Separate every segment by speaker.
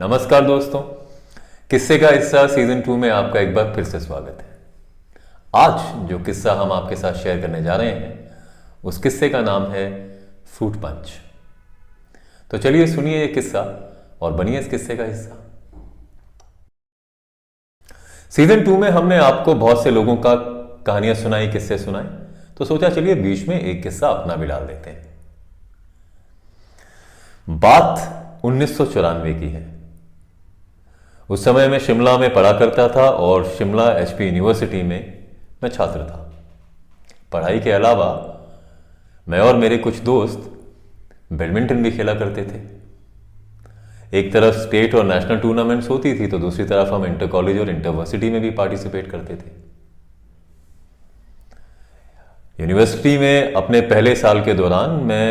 Speaker 1: नमस्कार दोस्तों, किस्से का हिस्सा सीजन 2 में आपका एक बार फिर से स्वागत है। आज जो किस्सा हम आपके साथ शेयर करने जा रहे हैं उस किस्से का नाम है फ्रूट पंच। तो चलिए सुनिए ये किस्सा और बनिए इस किस्से का हिस्सा। सीजन 2 में हमने आपको बहुत से लोगों का कहानियां सुनाई, किस्से सुनाए, तो सोचा चलिए बीच में एक किस्सा अपना भी डाल देते हैं। बात 1994 की है। उस समय मैं शिमला में पढ़ा करता था और शिमला एचपी यूनिवर्सिटी में मैं छात्र था। पढ़ाई के अलावा मैं और मेरे कुछ दोस्त बैडमिंटन भी खेला करते थे। एक तरफ स्टेट और नेशनल टूर्नामेंट्स होती थी तो दूसरी तरफ हम इंटर कॉलेज और इंटरवर्सिटी में भी पार्टिसिपेट करते थे। यूनिवर्सिटी में अपने पहले साल के दौरान मैं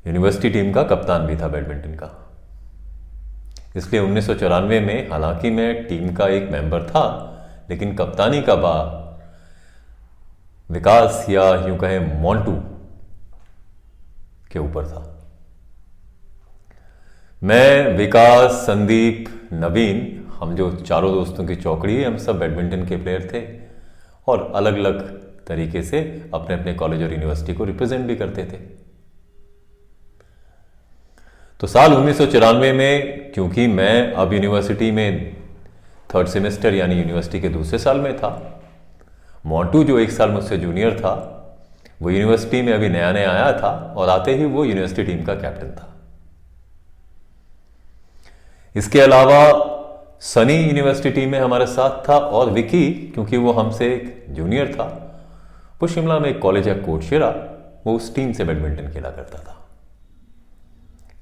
Speaker 1: यूनिवर्सिटी टीम का कप्तान भी था बैडमिंटन का। इसलिए 1994 में हालांकि मैं टीम का एक मेंबर था, लेकिन कप्तानी का भार विकास या यूं कहें मोंटू के ऊपर था। मैं, विकास, संदीप, नवीन, हम जो चारों दोस्तों की चौकड़ी है, हम सब बैडमिंटन के प्लेयर थे और अलग अलग तरीके से अपने अपने कॉलेज और यूनिवर्सिटी को रिप्रेजेंट भी करते थे। तो साल 1994 में, क्योंकि मैं अब यूनिवर्सिटी में थर्ड सेमेस्टर यानी यूनिवर्सिटी के दूसरे साल में था, मोंटू जो एक साल मुझसे जूनियर था वो यूनिवर्सिटी में अभी नया नया आया था और आते ही वो यूनिवर्सिटी टीम का कैप्टन था। इसके अलावा सनी यूनिवर्सिटी टीम में हमारे साथ था और विकी, क्योंकि वो हमसे जूनियर था, वो शिमला में एक कॉलेज है कोटशिरा, वो उस टीम से बैडमिंटन खेला करता था।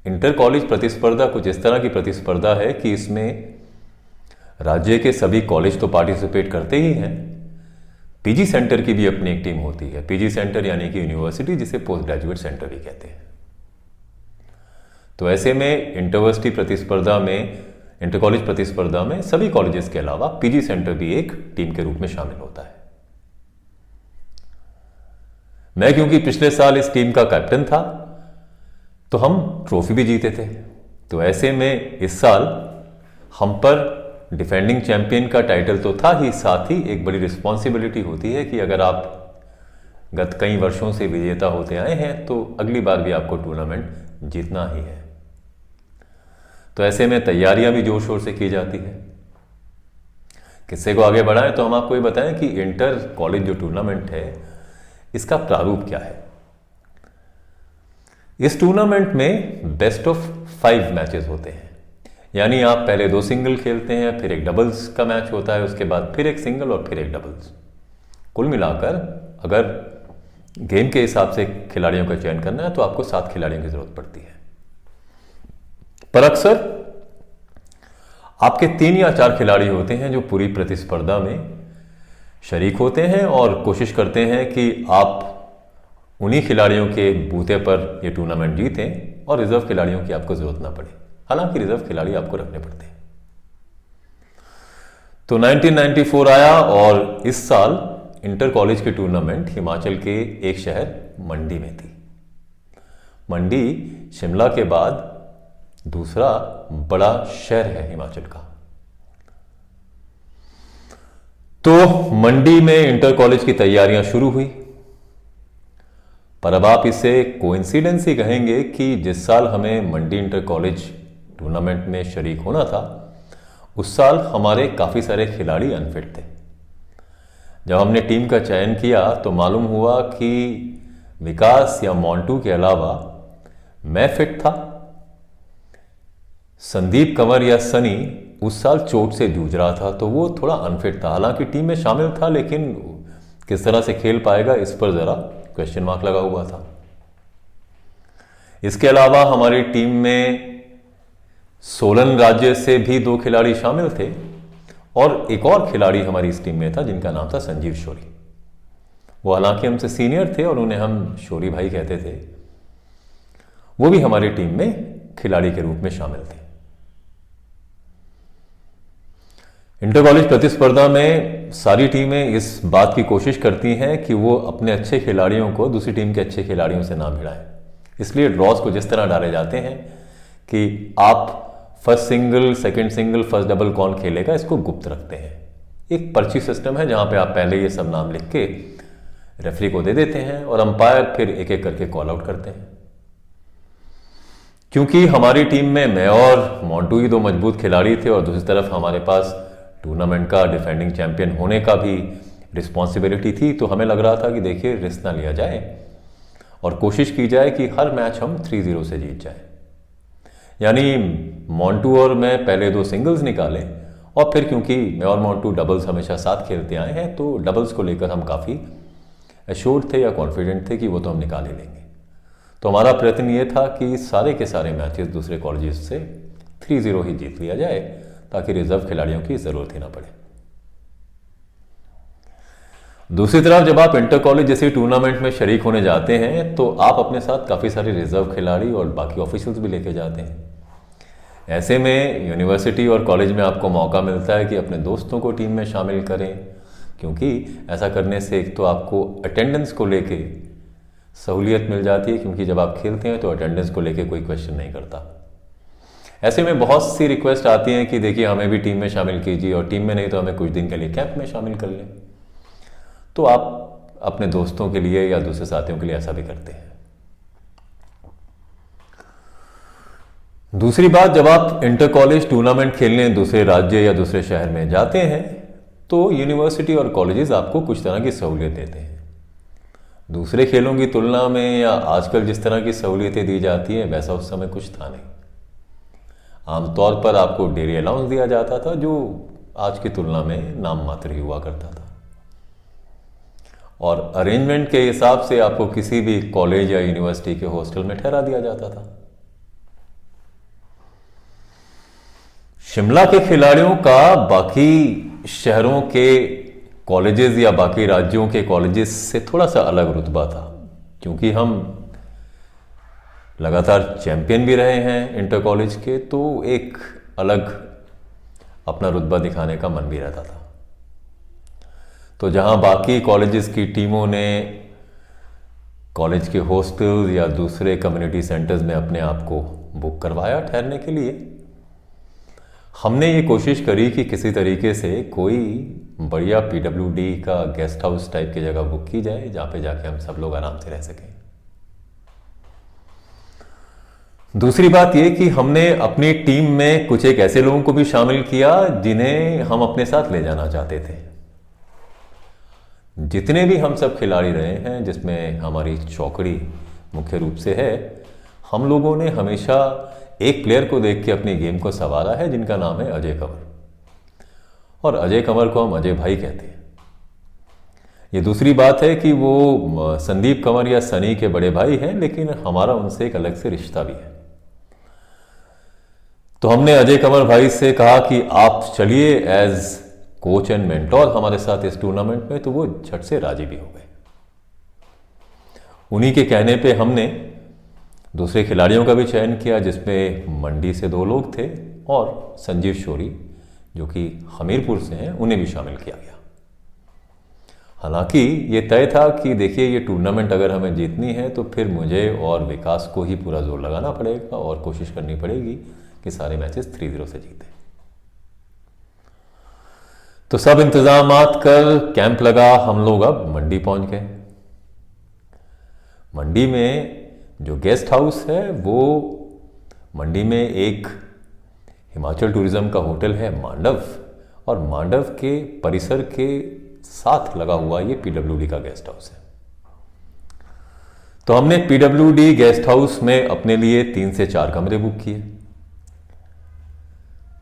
Speaker 1: इंटर कॉलेज प्रतिस्पर्धा कुछ इस तरह की प्रतिस्पर्धा है कि इसमें राज्य के सभी कॉलेज तो पार्टिसिपेट करते ही हैं, पीजी सेंटर की भी अपनी एक टीम होती है। पीजी सेंटर यानी कि यूनिवर्सिटी, जिसे पोस्ट ग्रेजुएट सेंटर भी कहते हैं। तो ऐसे में इंटरवर्सिटी प्रतिस्पर्धा में, इंटर कॉलेज प्रतिस्पर्धा में सभी कॉलेजेस के अलावा पीजी सेंटर भी एक टीम के रूप में शामिल होता है। मैं क्योंकि पिछले साल इस टीम का कैप्टन था तो हम ट्रॉफी भी जीते थे। तो ऐसे में इस साल हम पर डिफेंडिंग चैंपियन का टाइटल तो था ही, साथ ही एक बड़ी रिस्पॉन्सिबिलिटी होती है कि अगर आप गत कई वर्षों से विजेता होते आए हैं तो अगली बार भी आपको टूर्नामेंट जीतना ही है। तो ऐसे में तैयारियां भी जोर शोर से की जाती है। किस्से को आगे बढ़ाएं तो हम आपको ये बताएं कि इंटर कॉलेज जो टूर्नामेंट है इसका प्रारूप क्या है। इस टूर्नामेंट में बेस्ट ऑफ 5 मैचेस होते हैं, यानी आप पहले 2 सिंगल खेलते हैं, फिर एक डबल्स का मैच होता है, उसके बाद फिर एक सिंगल और फिर एक डबल्स। कुल मिलाकर अगर गेम के हिसाब से खिलाड़ियों का चयन करना है तो आपको 7 खिलाड़ियों की जरूरत पड़ती है। पर अक्सर आपके 3 या 4 खिलाड़ी होते हैं जो पूरी प्रतिस्पर्धा में शरीक होते हैं और कोशिश करते हैं कि आप उन्हीं खिलाड़ियों के बूते पर ये टूर्नामेंट जीतें और रिजर्व खिलाड़ियों की आपको जरूरत ना पड़े। हालांकि रिजर्व खिलाड़ी आपको रखने पड़ते हैं। तो 1994 आया और इस साल इंटर कॉलेज की टूर्नामेंट हिमाचल के एक शहर मंडी में थी। मंडी शिमला के बाद दूसरा बड़ा शहर है हिमाचल का। तो मंडी में इंटर कॉलेज की तैयारियां शुरू हुई। पर अब आप इसे कोइंसिडेंस ही कहेंगे कि जिस साल हमें मंडी इंटर कॉलेज टूर्नामेंट में शरीक होना था उस साल हमारे काफ़ी सारे खिलाड़ी अनफिट थे। जब हमने टीम का चयन किया तो मालूम हुआ कि विकास या मोंटू के अलावा मैं फिट था। संदीप, कंवर या सनी उस साल चोट से जूझ रहा था तो वो थोड़ा अनफिट था। हालांकि टीम में शामिल था, लेकिन किस तरह से खेल पाएगा इस पर ज़रा क्वेश्चन मार्क लगा हुआ था। इसके अलावा हमारी टीम में सोलन राज्य से भी 2 खिलाड़ी शामिल थे और एक और खिलाड़ी हमारी इस टीम में था जिनका नाम था संजीव शोरी। वो हालांकि हमसे सीनियर थे और उन्हें हम शोरी भाई कहते थे। वो भी हमारी टीम में खिलाड़ी के रूप में शामिल थे। इंटर कॉलेज प्रतिस्पर्धा में सारी टीमें इस बात की कोशिश करती हैं कि वो अपने अच्छे खिलाड़ियों को दूसरी टीम के अच्छे खिलाड़ियों से ना भिड़ाएं। इसलिए ड्रॉज को जिस तरह डाले जाते हैं कि आप first single, second single, first double कौन खेलेगा, इसको गुप्त रखते हैं। एक पर्ची सिस्टम है जहां पे आप पहले ये सब नाम लिख के रेफरी को दे देते हैं और अंपायर फिर एक एक करके कॉल आउट करते हैं। क्योंकि हमारी टीम में मैं और मोंटू ही दो मजबूत खिलाड़ी थे और दूसरी तरफ हमारे पास टूर्नामेंट का डिफेंडिंग चैंपियन होने का भी रिस्पॉन्सिबिलिटी थी, तो हमें लग रहा था कि देखिए रिस्क ना लिया जाए और कोशिश की जाए कि हर मैच हम 3-0 से जीत जाए। यानी मोंटू और मैं पहले 2 सिंगल्स निकाले और फिर क्योंकि मैं और मोंटू डबल्स हमेशा साथ खेलते आए हैं तो डबल्स को लेकर हम काफ़ी एश्योर्ड थे या कॉन्फिडेंट थे कि वो तो हम निकाल ही लेंगे। तो हमारा प्रयत्न ये था कि सारे के सारे मैचेस दूसरे कॉलेजेस से 3-0 ही जीत लिया जाए ताकि रिजर्व खिलाड़ियों की ज़रूरत ही ना पड़े। दूसरी तरफ जब आप इंटर कॉलेज जैसे टूर्नामेंट में शरीक होने जाते हैं तो आप अपने साथ काफ़ी सारे रिजर्व खिलाड़ी और बाकी ऑफिशियल्स भी लेके जाते हैं। ऐसे में यूनिवर्सिटी और कॉलेज में आपको मौका मिलता है कि अपने दोस्तों को टीम में शामिल करें, क्योंकि ऐसा करने से एक तो आपको अटेंडेंस को लेके सहूलियत मिल जाती है, क्योंकि जब आप खेलते हैं तो अटेंडेंस को लेके कोई क्वेश्चन नहीं करता। ऐसे में बहुत सी रिक्वेस्ट आती हैं कि देखिए हमें भी टीम में शामिल कीजिए और टीम में नहीं तो हमें कुछ दिन के लिए कैंप में शामिल कर लें। तो आप अपने दोस्तों के लिए या दूसरे साथियों के लिए ऐसा भी करते हैं। दूसरी बात, जब आप इंटर कॉलेज टूर्नामेंट खेलने दूसरे राज्य या दूसरे शहर में जाते हैं तो यूनिवर्सिटी और कॉलेजेस आपको कुछ तरह की सहूलियत देते हैं। दूसरे खेलों की तुलना में या आजकल जिस तरह की सहूलियतें दी जाती हैं वैसा उस समय कुछ था नहीं। आमतौर पर आपको डेली अलाउंस दिया जाता था जो आज की तुलना में नाम मात्र ही हुआ करता था, और अरेंजमेंट के हिसाब से आपको किसी भी कॉलेज या यूनिवर्सिटी के हॉस्टल में ठहरा दिया जाता था। शिमला के खिलाड़ियों का बाकी शहरों के कॉलेजेस या बाकी राज्यों के कॉलेजेस से थोड़ा सा अलग रुतबा था, क्योंकि हम लगातार चैंपियन भी रहे हैं इंटर कॉलेज के, तो एक अलग अपना रुतबा दिखाने का मन भी रहता था। तो जहां बाकी कॉलेजेस की टीमों ने कॉलेज के हॉस्टल्स या दूसरे कम्युनिटी सेंटर्स में अपने आप को बुक करवाया ठहरने के लिए, हमने ये कोशिश करी कि किसी तरीके से कोई बढ़िया पीडब्ल्यूडी का गेस्ट हाउस टाइप की जगह बुक की जाए जहाँ पे जाके हम सब लोग आराम से रह सकें। दूसरी बात ये कि हमने अपनी टीम में कुछ एक ऐसे लोगों को भी शामिल किया जिन्हें हम अपने साथ ले जाना चाहते थे। जितने भी हम सब खिलाड़ी रहे हैं, जिसमें हमारी चौकड़ी मुख्य रूप से है, हम लोगों ने हमेशा एक प्लेयर को देख के अपनी गेम को संवारा है जिनका नाम है अजय कंवर, और अजय कंवर को हम अजय भाई कहते हैं। ये दूसरी बात है कि वो संदीप कंवर या सनी के बड़े भाई हैं, लेकिन हमारा उनसे एक अलग से रिश्ता भी है। तो हमने अजय कंवर भाई से कहा कि आप चलिए एज कोच एंड मेंटोर हमारे साथ इस टूर्नामेंट में, तो वो झट से राजी भी हो गए। उन्हीं के कहने पे हमने दूसरे खिलाड़ियों का भी चयन किया, जिसमें मंडी से 2 लोग थे और संजीव शोरी जो कि हमीरपुर से हैं, उन्हें भी शामिल किया गया। हालांकि ये तय था कि देखिए ये टूर्नामेंट अगर हमें जीतनी है तो फिर मुझे और विकास को ही पूरा जोर लगाना पड़ेगा और कोशिश करनी पड़ेगी कि सारे मैचेस 3-0 से जीते। तो सब इंतजामात कर कैंप लगा, हम लोग अब मंडी पहुंच गए। मंडी में जो गेस्ट हाउस है वो मंडी में एक हिमाचल टूरिज्म का होटल है मांडव, और मांडव के परिसर के साथ लगा हुआ ये पीडब्ल्यूडी का गेस्ट हाउस है। तो हमने पीडब्ल्यूडी गेस्ट हाउस में अपने लिए 3 से 4 कमरे बुक किए।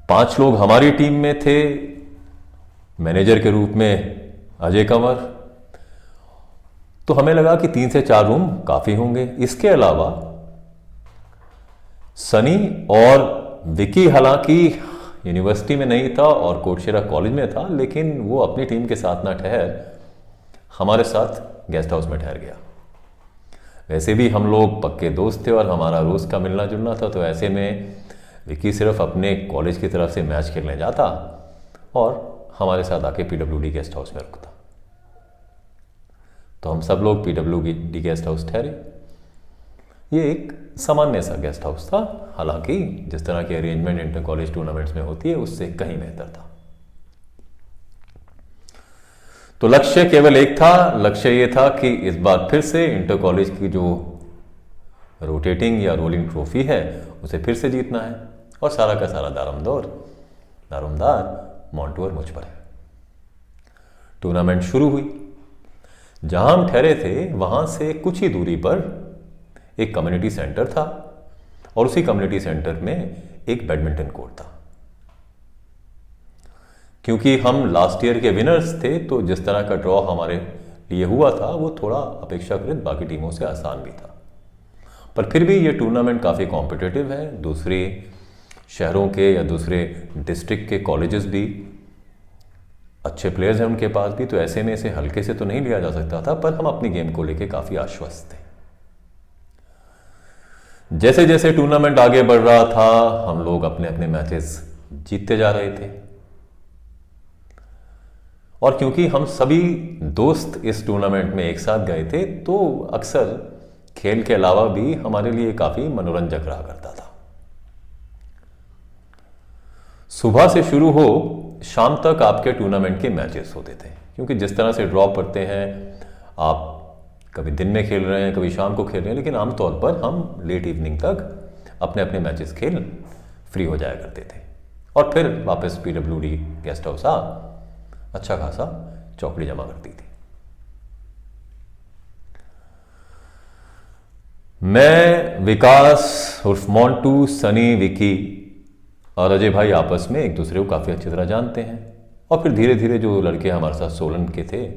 Speaker 1: 5 लोग हमारी टीम में थे, मैनेजर के रूप में अजय कंवर, तो हमें लगा कि 3 से 4 रूम काफी होंगे। इसके अलावा सनी और विकी हालांकि यूनिवर्सिटी में नहीं था और कोटशेरा कॉलेज में था, लेकिन वो अपनी टीम के साथ ना ठहर हमारे साथ गेस्ट हाउस में ठहर गया। वैसे भी हम लोग पक्के दोस्त थे और हमारा रोज का मिलना जुलना था, तो ऐसे में विकी सिर्फ अपने कॉलेज की तरफ से मैच खेलने जाता और हमारे साथ आके पीडब्ल्यूडी गेस्ट हाउस में रुकता। तो हम सब लोग पीडब्ल्यूडी गेस्ट हाउस ठहरे। ये एक सामान्य सा गेस्ट हाउस था, हालांकि जिस तरह की अरेंजमेंट इंटर कॉलेज टूर्नामेंट्स में होती है उससे कहीं बेहतर था। तो लक्ष्य केवल एक था, लक्ष्य ये था कि इस बार फिर से इंटर कॉलेज की जो रोटेटिंग या रोलिंग ट्रॉफी है उसे फिर से जीतना है, और सारा का सारा दारोमदार मॉन्टू और मुझ पर है। टूर्नामेंट शुरू हुई। जहां हम ठहरे थे वहां से कुछ ही दूरी पर एक कम्युनिटी सेंटर था, और उसी कम्युनिटी सेंटर में एक बैडमिंटन कोर्ट था। क्योंकि हम लास्ट ईयर के विनर्स थे, तो जिस तरह का ड्रॉ हमारे लिए हुआ था वो थोड़ा अपेक्षाकृत बाकी टीमों से आसान भी था। पर फिर भी ये टूर्नामेंट काफ़ी कॉम्पिटिटिव है। दूसरे शहरों के या दूसरे डिस्ट्रिक्ट के कॉलेजेस भी अच्छे प्लेयर्स हैं उनके पास भी, तो ऐसे में इसे हल्के से तो नहीं लिया जा सकता था। पर हम अपनी गेम को लेके काफ़ी आश्वस्त थे। जैसे जैसे टूर्नामेंट आगे बढ़ रहा था हम लोग अपने अपने मैचेस जीतते जा रहे थे, और क्योंकि हम सभी दोस्त इस टूर्नामेंट में एक साथ गए थे तो अक्सर खेल के अलावा भी हमारे लिए काफ़ी मनोरंजक रहा करता था। सुबह से शुरू हो शाम तक आपके टूर्नामेंट के मैचेस होते थे, क्योंकि जिस तरह से ड्रॉ पड़ते हैं, आप कभी दिन में खेल रहे हैं कभी शाम को खेल रहे हैं, लेकिन आमतौर पर हम लेट इवनिंग तक अपने अपने मैचेस खेल फ्री हो जाया करते थे, और फिर वापस PWD गेस्ट हाउस अच्छा खासा चौकड़ी जमा करती थी। मैं, विकास उर्फ मोंटू, सनी, विकी और अजय भाई आपस में एक दूसरे को काफ़ी अच्छी तरह जानते हैं, और फिर धीरे धीरे जो लड़के हमारे साथ सोलन के थे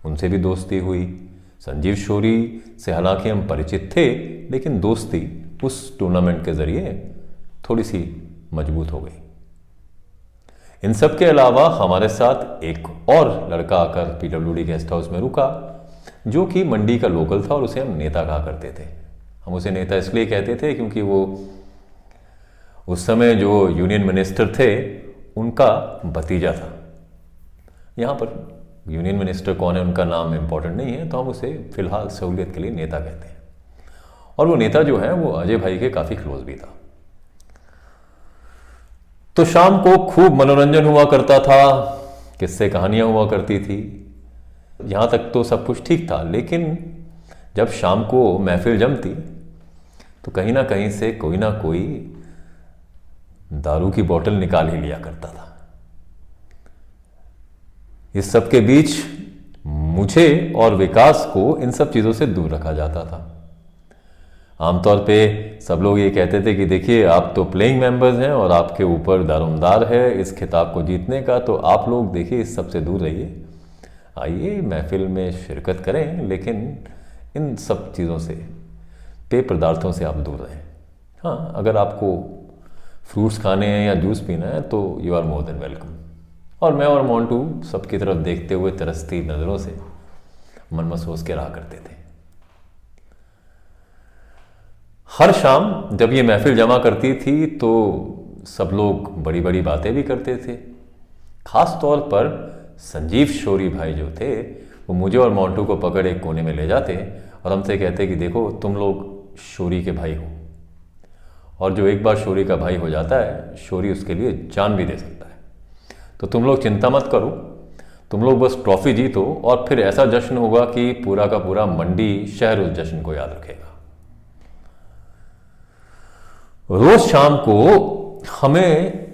Speaker 1: उनसे भी दोस्ती हुई। संजीव शोरी से हालांकि हम परिचित थे, लेकिन दोस्ती उस टूर्नामेंट के ज़रिए थोड़ी सी मजबूत हो गई। इन सब के अलावा हमारे साथ एक और लड़का आकर PWD गेस्ट हाउस में रुका, जो कि मंडी का लोकल था, और उसे हम नेता कहा करते थे। हम उसे नेता इसलिए कहते थे क्योंकि वो उस समय जो यूनियन मिनिस्टर थे उनका भतीजा था। यहाँ पर यूनियन मिनिस्टर कौन है उनका नाम इम्पोर्टेंट नहीं है, तो हम उसे फिलहाल सहूलियत के लिए नेता कहते हैं। और वो नेता जो है वो अजय भाई के काफ़ी क्लोज भी था। तो शाम को खूब मनोरंजन हुआ करता था, किस्से कहानियां हुआ करती थी। यहां तक तो सब कुछ ठीक था, लेकिन जब शाम को महफिल जमती तो कहीं ना कहीं से कोई ना कोई दारू की बोतल निकाल ही लिया करता था। इस सब के बीच मुझे और विकास को इन सब चीज़ों से दूर रखा जाता था। आमतौर पे सब लोग ये कहते थे कि देखिए आप तो प्लेइंग मेंबर्स हैं और आपके ऊपर दारोमदार है इस खिताब को जीतने का, तो आप लोग देखिए इस सब से दूर रहिए, आइए महफिल में शिरकत करें, लेकिन इन सब चीज़ों से, पेय पदार्थों से आप दूर रहें। हाँ, अगर आपको फ्रूट्स खाने हैं या जूस पीना है तो you are more than welcome. और मैं और मोंटू सबकी तरफ देखते हुए तरसती नज़रों से मन महसूस के रहा करते थे। हर शाम जब ये महफिल जमा करती थी तो सब लोग बड़ी बड़ी बातें भी करते थे। खास तौर पर संजीव शोरी भाई जो थे वो मुझे और मोंटू को पकड़ एक कोने में ले जाते और हमसे कहते कि देखो तुम लोग शोरी के भाई हो, और जो एक बार शोरी का भाई हो जाता है शोरी उसके लिए जान भी दे सकता है। तो तुम लोग चिंता मत करो, तुम लोग बस ट्रॉफी जीतो और फिर ऐसा जश्न होगा कि पूरा का पूरा मंडी शहर उस जश्न को याद रखेगा। रोज शाम को हमें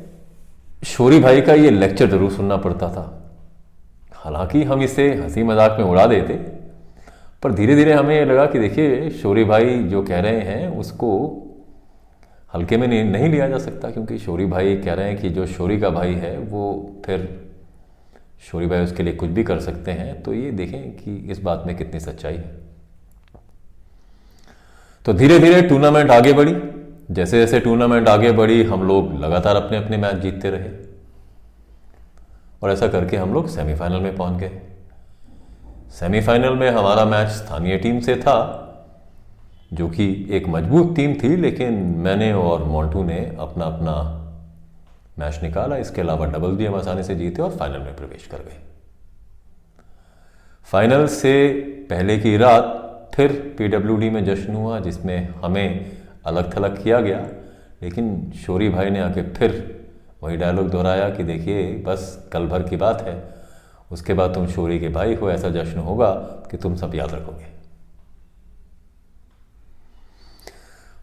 Speaker 1: शोरी भाई का ये लेक्चर जरूर सुनना पड़ता था। हालांकि हम इसे हंसी मजाक में उड़ा देते, पर धीरे धीरे हमें ये लगा कि देखिए शोरी भाई जो कह रहे हैं उसको हल्के में नहीं लिया जा सकता, क्योंकि शोरी भाई कह रहे हैं कि जो शोरी का भाई है वो फिर शोरी भाई उसके लिए कुछ भी कर सकते हैं। तो ये देखें कि इस बात में कितनी सच्चाई है। तो धीरे धीरे टूर्नामेंट आगे बढ़ी। जैसे जैसे टूर्नामेंट आगे बढ़ी हम लोग लगातार अपने अपने मैच जीतते रहे, और ऐसा करके हम लोग सेमीफाइनल में पहुंच गए। सेमीफाइनल में हमारा मैच स्थानीय टीम से था, जो कि एक मजबूत टीम थी, लेकिन मैंने और मोंटू ने अपना अपना मैच निकाला। इसके अलावा डबल भी हम आसानी से जीते और फाइनल में प्रवेश कर गए। फाइनल से पहले की रात फिर पीडब्ल्यूडी में जश्न हुआ जिसमें हमें अलग थलग किया गया, लेकिन शौरी भाई ने आके फिर वही डायलॉग दोहराया कि देखिए बस कल भर की बात है, उसके बाद तुम शौरी के भाई हो, ऐसा जश्न होगा कि तुम सब याद रखोगे।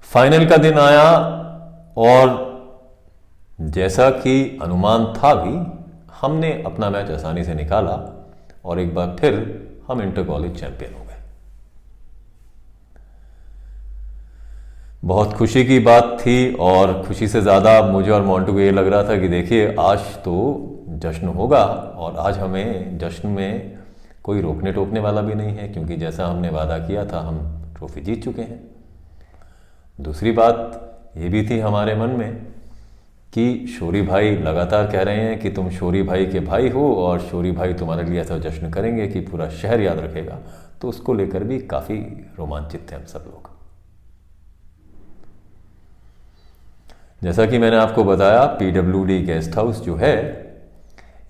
Speaker 1: फाइनल का दिन आया और जैसा कि अनुमान था भी, हमने अपना मैच आसानी से निकाला और एक बार फिर हम इंटर कॉलेज चैंपियन हो गए। बहुत खुशी की बात थी और खुशी से ज़्यादा मुझे और मोंटू को ये लग रहा था कि देखिए आज तो जश्न होगा और आज हमें जश्न में कोई रोकने टोकने वाला भी नहीं है, क्योंकि जैसा हमने वादा किया था हम ट्रॉफी जीत चुके हैं। दूसरी बात ये भी थी हमारे मन में कि शौरी भाई लगातार कह रहे हैं कि तुम शौरी भाई के भाई हो और शौरी भाई तुम्हारे लिए ऐसा जश्न करेंगे कि पूरा शहर याद रखेगा, तो उसको लेकर भी काफ़ी रोमांचित थे हम सब लोग। जैसा कि मैंने आपको बताया, पीडब्ल्यूडी गेस्ट हाउस जो है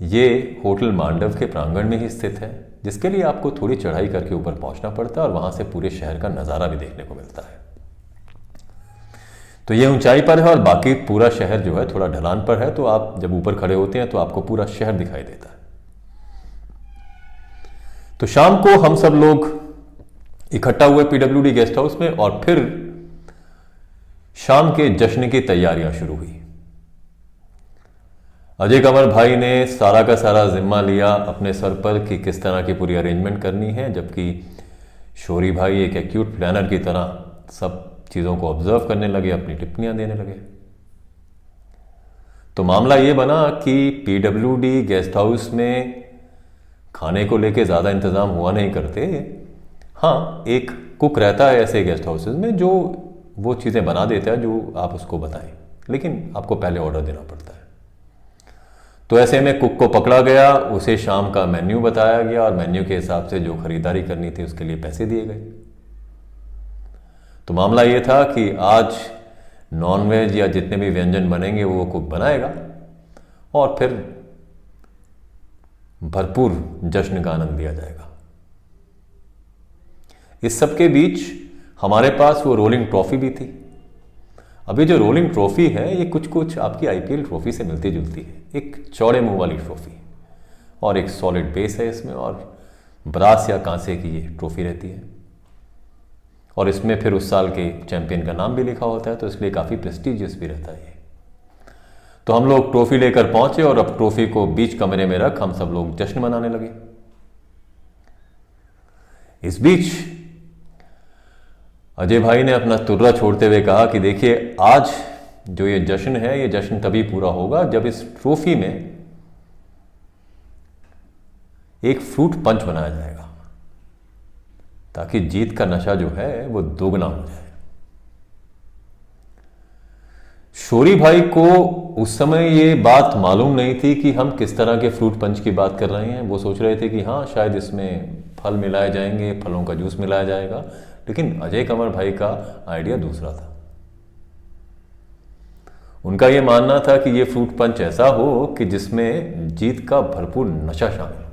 Speaker 1: ये होटल मांडव के प्रांगण में ही स्थित है, जिसके लिए आपको थोड़ी चढ़ाई करके ऊपर पहुंचना पड़ता है और वहां से पूरे शहर का नज़ारा भी देखने को मिलता है। तो ये ऊंचाई पर है और बाकी पूरा शहर जो है थोड़ा ढलान पर है, तो आप जब ऊपर खड़े होते हैं तो आपको पूरा शहर दिखाई देता है। तो शाम को हम सब लोग इकट्ठा हुए पीडब्ल्यूडी गेस्ट हाउस में और फिर शाम के जश्न की तैयारियां शुरू हुई। अजय कमर भाई ने सारा का सारा जिम्मा लिया अपने सर पर कि किस तरह की पूरी अरेंजमेंट करनी है, जबकि शौरी भाई एक एक्यूट प्लानर की तरह सब चीज़ों को ऑब्जर्व करने लगे, अपनी टिप्पणियां देने लगे। तो मामला ये बना कि पीडब्ल्यूडी गेस्ट हाउस में खाने को लेके ज़्यादा इंतज़ाम हुआ नहीं करते। हाँ, एक कुक रहता है ऐसे गेस्ट हाउसेज में जो वो चीज़ें बना देता है जो आप उसको बताएं, लेकिन आपको पहले ऑर्डर देना पड़ता है। तो ऐसे में कुक को पकड़ा गया, उसे शाम का मेन्यू बताया गया और मेन्यू के हिसाब से जो खरीदारी करनी थी उसके लिए पैसे दिए गए। तो मामला ये था कि आज नॉनवेज या जितने भी व्यंजन बनेंगे वो कुक बनाएगा और फिर भरपूर जश्न का आनंद लिया जाएगा। इस सब के बीच हमारे पास वो रोलिंग ट्रॉफी भी थी। अभी जो रोलिंग ट्रॉफी है ये कुछ कुछ आपकी आईपीएल ट्रॉफी से मिलती जुलती है। एक चौड़े मुंह वाली ट्रॉफी और एक सॉलिड बेस है इसमें, और ब्रास या कांसे की ये ट्रॉफी रहती है और इसमें फिर उस साल के चैंपियन का नाम भी लिखा होता है, तो इसलिए काफ़ी प्रेस्टिजियस भी रहता है ये। तो हम लोग ट्रॉफी लेकर पहुंचे और अब ट्रॉफी को बीच कमरे में रख हम सब लोग जश्न मनाने लगे। इस बीच अजय भाई ने अपना तुर्रा छोड़ते हुए कहा कि देखिए आज जो ये जश्न है ये जश्न तभी पूरा होगा जब इस ट्रॉफी में एक फ्रूट पंच बनाया जाएगा, ताकि जीत का नशा जो है वो दोगुना हो जाए। शौरी भाई को उस समय ये बात मालूम नहीं थी कि हम किस तरह के फ्रूट पंच की बात कर रहे हैं। वो सोच रहे थे कि हाँ शायद इसमें फल मिलाए जाएंगे, फलों का जूस मिलाया जाएगा, लेकिन अजय कमर भाई का आइडिया दूसरा था। उनका यह मानना था कि यह फ्रूट पंच ऐसा हो कि जिसमें जीत का भरपूर नशा शामिल हो।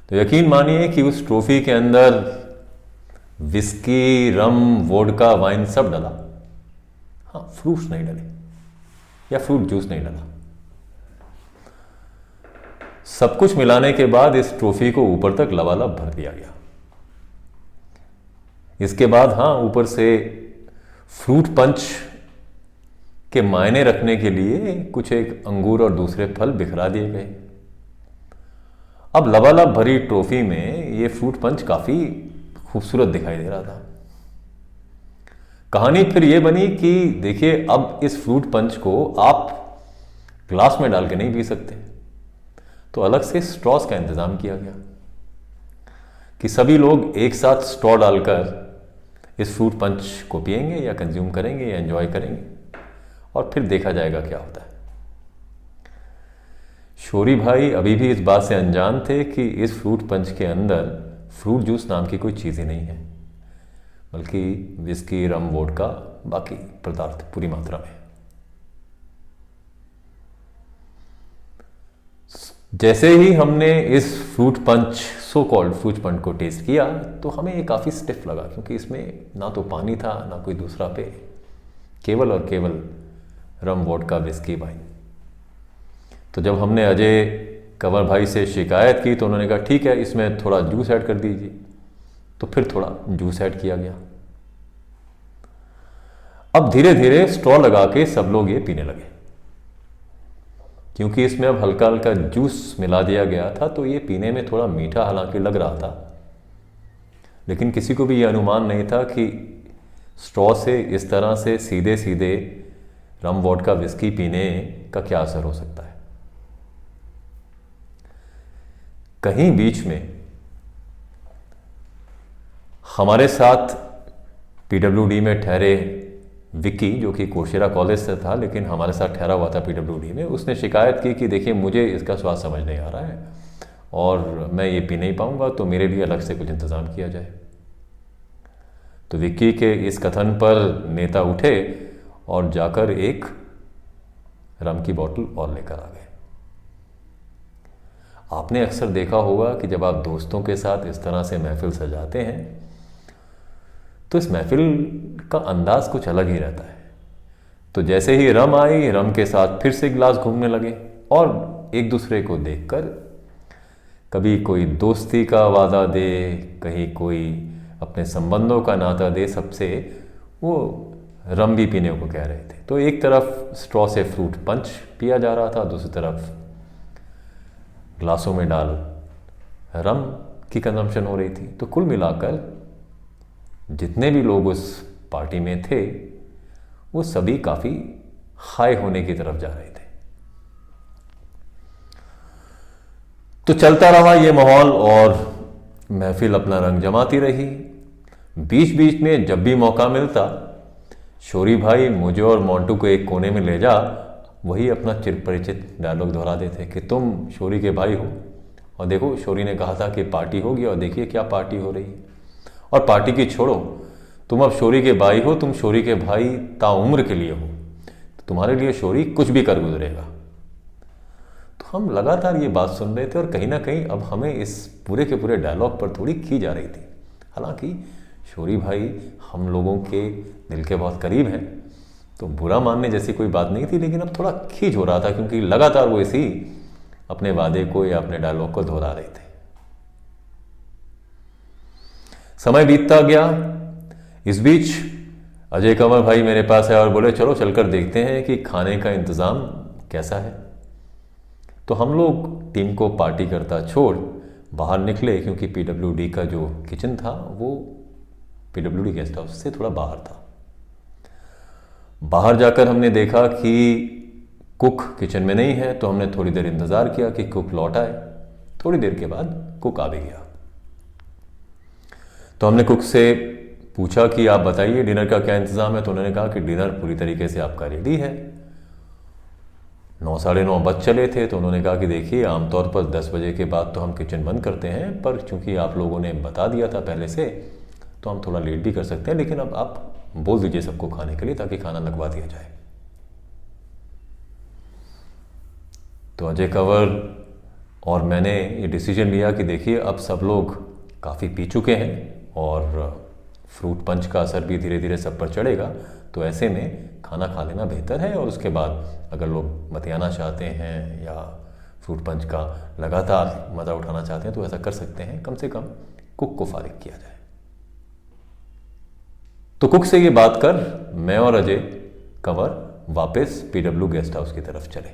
Speaker 1: तो यकीन मानिए कि उस ट्रॉफी के अंदर विस्की, रम, वोडका, वाइन सब डला, हाँ फ्रूट्स नहीं डले या फ्रूट जूस नहीं डला। सब कुछ मिलाने के बाद इस ट्रॉफी को ऊपर तक लबालब भर दिया गया। इसके बाद हाँ ऊपर से फ्रूट पंच के मायने रखने के लिए कुछ एक अंगूर और दूसरे फल बिखरा दिए गए। अब लबालब भरी ट्रॉफी में ये फ्रूट पंच काफी खूबसूरत दिखाई दे रहा था। कहानी फिर ये बनी कि देखिए अब इस फ्रूट पंच को आप ग्लास में डाल के नहीं पी सकते, तो अलग से स्ट्रॉस का इंतजाम किया गया कि सभी लोग एक साथ स्ट्रॉ डालकर इस फ्रूट पंच को पिएंगे या कंज्यूम करेंगे या एंजॉय करेंगे और फिर देखा जाएगा क्या होता है। शौरी भाई अभी भी इस बात से अनजान थे कि इस फ्रूट पंच के अंदर फ्रूट जूस नाम की कोई चीज़ ही नहीं है, बल्कि विस्की, रम, वोडका, बाकी पदार्थ पूरी मात्रा में। जैसे ही हमने इस fruit punch so called fruit punch को टेस्ट किया तो हमें ये काफ़ी स्टिफ लगा, क्योंकि इसमें ना तो पानी था ना कोई दूसरा पेय, केवल और केवल रम, वोडका, विस्की, वाइन। तो जब हमने अजय कंवर भाई से शिकायत की तो उन्होंने कहा ठीक है, इसमें थोड़ा जूस ऐड कर दीजिए। तो फिर थोड़ा जूस ऐड किया गया। अब धीरे धीरे स्ट्रॉ लगा के सब लोग ये पीने लगे, क्योंकि इसमें अब हल्का हल्का जूस मिला दिया गया था, तो ये पीने में थोड़ा मीठा हालांकि लग रहा था, लेकिन किसी को भी ये अनुमान नहीं था कि स्ट्रॉ से इस तरह से सीधे सीधे रम, वोडका, विस्की पीने का क्या असर हो सकता है। कहीं बीच में हमारे साथ पीडब्ल्यूडी में ठहरे विक्की, जो कि कोशेरा कॉलेज से था लेकिन हमारे साथ ठहरा हुआ था पीडब्ल्यूडी में, उसने शिकायत की कि देखिए मुझे इसका स्वाद समझ नहीं आ रहा है और मैं ये पी नहीं पाऊंगा, तो मेरे लिए अलग से कुछ इंतज़ाम किया जाए। तो विक्की के इस कथन पर नेता उठे और जाकर एक रम की बोतल और लेकर आ गए। आपने अक्सर देखा होगा कि जब आप दोस्तों के साथ इस तरह से महफिल सजाते हैं तो इस महफिल का अंदाज कुछ अलग ही रहता है। तो जैसे ही रम आई, रम के साथ फिर से गिलास घूमने लगे और एक दूसरे को देखकर कभी कोई दोस्ती का वादा दे, कहीं कोई अपने संबंधों का नाता दे, सबसे वो रम भी पीने को कह रहे थे। तो एक तरफ स्ट्रॉ से फ्रूट पंच पिया जा रहा था, दूसरी तरफ ग्लासों में डाल रम की कंजम्पशन हो रही थी। तो कुल मिलाकर जितने भी लोग उस पार्टी में थे वो सभी काफ़ी हाई होने की तरफ जा रहे थे। तो चलता रहा ये माहौल और महफिल अपना रंग जमाती रही। बीच बीच में जब भी मौका मिलता शोरी भाई मुझे और मोंटू को एक कोने में ले जा वही अपना चिरपरिचित डायलॉग दोहरा देते कि तुम शोरी के भाई हो और देखो शोरी ने कहा था कि पार्टी होगी और देखिए क्या पार्टी हो रही है। और पार्टी की छोड़ो, तुम अब शोरी के भाई हो, तुम शोरी के भाई ताउम्र के लिए हो, तो तुम्हारे लिए शोरी कुछ भी कर गुजरेगा। तो हम लगातार ये बात सुन रहे थे और कहीं ना कहीं अब हमें इस पूरे के पूरे डायलॉग पर थोड़ी खी जा रही थी। हालांकि शोरी भाई हम लोगों के दिल के बहुत करीब हैं, तो बुरा मानने जैसी कोई बात नहीं थी, लेकिन अब थोड़ा खींच हो रहा था क्योंकि लगातार वो इसी अपने वादे को या अपने डायलॉग को दोहरा रहे थे। समय बीतता गया। इस बीच अजय कंवर भाई मेरे पास आए और बोले चलो चलकर देखते हैं कि खाने का इंतज़ाम कैसा है। तो हम लोग टीम को पार्टी करता छोड़ बाहर निकले, क्योंकि पीडब्ल्यूडी का जो किचन था वो पीडब्ल्यूडी गेस्ट हाउस से थोड़ा बाहर था। बाहर जाकर हमने देखा कि कुक किचन में नहीं है, तो हमने थोड़ी देर इंतज़ार किया कि कुक लौट आए। थोड़ी देर के बाद कुक आ भी गया। तो हमने कुक से पूछा कि आप बताइए डिनर का क्या इंतज़ाम है। तो उन्होंने कहा कि डिनर पूरी तरीके से आपका रेडी है। 9 साढ़े 9 बज चले थे। तो उन्होंने कहा कि देखिए आमतौर पर 10 बजे के बाद तो हम किचन बंद करते हैं, पर चूंकि आप लोगों ने बता दिया था पहले से तो हम थोड़ा लेट भी कर सकते हैं, लेकिन अब आप बोल दीजिए सबको खाने के लिए ताकि खाना लगवा दिया जाए। तो अजय कंवर और मैंने ये डिसीजन लिया कि देखिए अब सब लोग काफ़ी पी चुके हैं और फ्रूट पंच का असर भी धीरे धीरे सब पर चढ़ेगा, तो ऐसे में खाना खा लेना बेहतर है। और उसके बाद अगर लोग मतियाना चाहते हैं या फ्रूट पंच का लगातार मज़ा उठाना चाहते हैं तो ऐसा कर सकते हैं। कम से कम कुक को फारिग किया जाए। तो कुक से ये बात कर मैं और अजय कंवर वापस पीडब्ल्यू गेस्ट हाउस की तरफ चले।